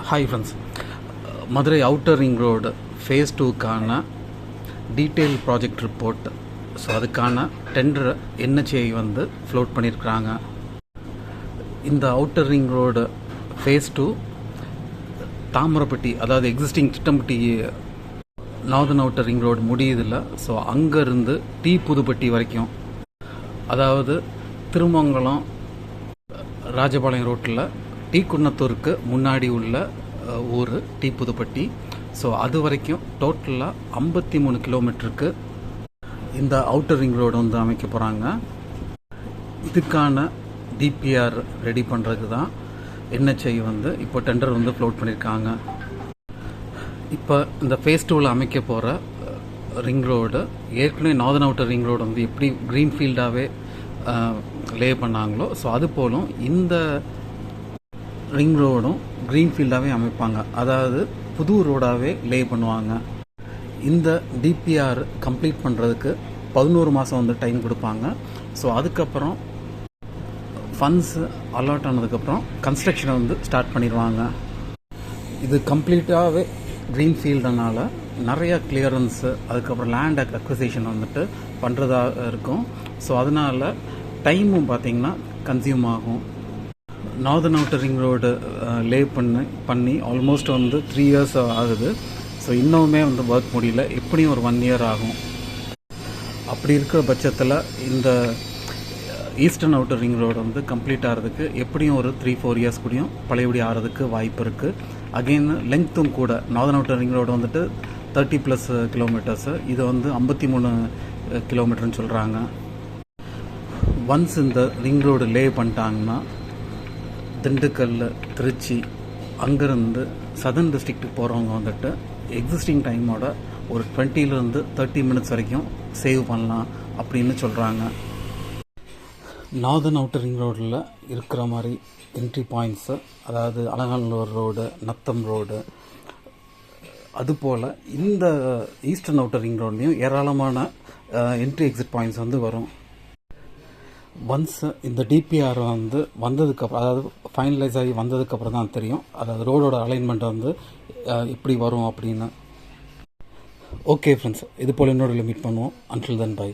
Hi friends, Madurai outer ring road phase 2க்கான detail project report. So அதுக்கான டெண்டரை NHAI வந்து ஃப்ளோட் பண்ணியிருக்கிறாங்க. இந்த outer ring road phase 2 Thamirapatti, அதாவது existing Thittampatti northern outer ring road முடியுதில்ல. ஸோ அங்கேருந்து புதுப்பட்டி வரைக்கும், அதாவது திருமங்கலம் ராஜபாளையம் ரோட்டில் குன்னத்தூருக்கு முன்னாடி உள்ள ஊர் புதுப்பட்டி. ஸோ அது வரைக்கும் டோட்டலாக 53 கிலோமீட்டருக்கு இந்த அவுட்டர் ரிங் ரோடு வந்து அமைக்க போகிறாங்க. இதுக்கான டிபிஆர் ரெடி பண்ணுறதுக்கு தான் NHAI வந்து இப்போ டெண்டர் வந்து ஃப்ளோட் பண்ணியிருக்காங்க. இப்போ இந்த ஃபேஸ் 2வில் அமைக்க போகிற ரிங் ரோடு ஏற்கனவே நார்தன் அவுட்டர் ரிங் ரோடு வந்து எப்படி க்ரீன்ஃபீல்டாகவே லே பண்ணாங்களோ, ஸோ அது போலும் இந்த ரிங் ரோடும் க்ரீன்ஃபீல்டாகவே அமைப்பாங்க. அதாவது புது ரோடாகவே லே பண்ணுவாங்க. இந்த டிபிஆர் கம்ப்ளீட் பண்ணுறதுக்கு 11 மாதம் வந்து டைம் கொடுப்பாங்க. ஸோ அதுக்கப்புறம் ஃபண்ட்ஸ் அலாட் ஆனதுக்கப்புறம் கன்ஸ்ட்ரக்ஷனை வந்து ஸ்டார்ட் பண்ணிடுவாங்க. இது கம்ப்ளீட்டாகவே க்ரீன்ஃபீல்டுனால நிறையா கிளியரன்ஸு, அதுக்கப்புறம் லேண்ட் அக்விசிஷன் வந்துட்டு பண்ணுறதா இருக்கும். ஸோ அதனால் டைமும் பார்த்திங்கன்னா கன்சியூம் ஆகும். நார்தன் அவுட்டர் ரிங் ரோடு லே பண்ணி ஆல்மோஸ்ட் வந்து 3 இயர்ஸ் ஆகுது. ஸோ இன்னுமே வந்து ஒர்க் முடியல, எப்படியும் ஒரு 1 இயர் ஆகும். அப்படி இருக்கிற பட்சத்தில் இந்த ஈஸ்டர்ன் அவுட்டர் ரிங் ரோடு வந்து கம்ப்ளீட் ஆகிறதுக்கு எப்படியும் ஒரு 3-4 இயர்ஸ் கூடயும் பழையபடி ஆகிறதுக்கு வாய்ப்பு இருக்குது. அகெயின் லெங்க்த்தும் கூட நார்தன் அவுட்டர் ரிங் ரோடு வந்துட்டு 30+ கிலோமீட்டர்ஸு, இது வந்து 53 கிலோமீட்டர்னு சொல்கிறாங்க. ஒன்ஸ் இந்த ரிங் ரோடு லே பண்ணிட்டாங்கன்னா திண்டுக்கல், திருச்சி, அங்கேருந்து சதர்ன் டிஸ்ட்ரிக்ட்டுக்கு போகிறவங்க வந்துட்டு எக்ஸிஸ்டிங் டைமோட ஒரு 20 to 30 மினிட்ஸ் வரைக்கும் சேவ் பண்ணலாம் அப்படின்னு சொல்கிறாங்க. நார்தன் அவுட்டர் ரிங் ரோடில் இருக்கிற மாதிரி என்ட்ரி பாயிண்ட்ஸு, அதாவது அலங்காநல்லூர் ரோடு, நத்தம் ரோடு, அதுபோல் இந்த ஈஸ்டர்ன் அவுட்டர் ரிங் ரோட்லேயும் ஏராளமான என்ட்ரி எக்ஸிட் பாயிண்ட்ஸ் வந்து வரும். ஒன்ஸ் இந்த டிபிஆர் வந்து வந்ததுக்கப்புறம், அதாவது ஃபைனலைஸ் ஆகி வந்ததுக்கப்புறம் தான் தெரியும், அதாவது ரோடோட அலைன்மெண்ட் வந்து எப்படி வரும் அப்படின்னு. ஓகே ஃப்ரெண்ட்ஸ், இது போல் இன்னொரு மீட் பண்ணுவோம். Until then by.